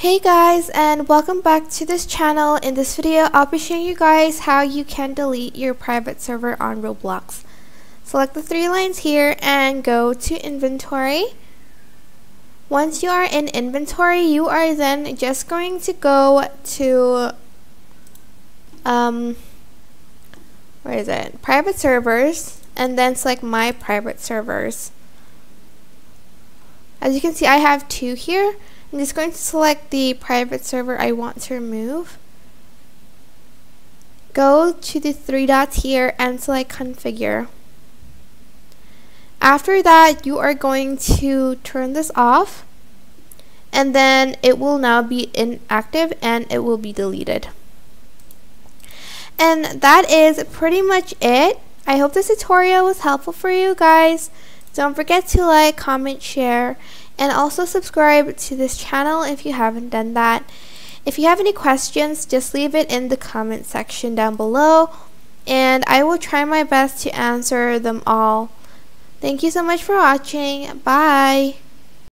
Hey guys, and welcome back to this channel. In this video I'll be showing you guys how you can delete your private server on Roblox. Select the three lines here and go to inventory. Once you are in inventory, you are then just going to go to where is it? Private servers, and then select my private servers. As you can see, I have two here. I'm just going to select the private server I want to remove. Go to the three dots here and select configure. After that, you are going to turn this off, and then it will now be inactive and it will be deleted. And that is pretty much it. I hope this tutorial was helpful for you guys. Don't forget to like, comment, share, and also subscribe to this channel if you haven't done that. If you have any questions, just leave it in the comment section down below, and I will try my best to answer them all. Thank you so much for watching. Bye!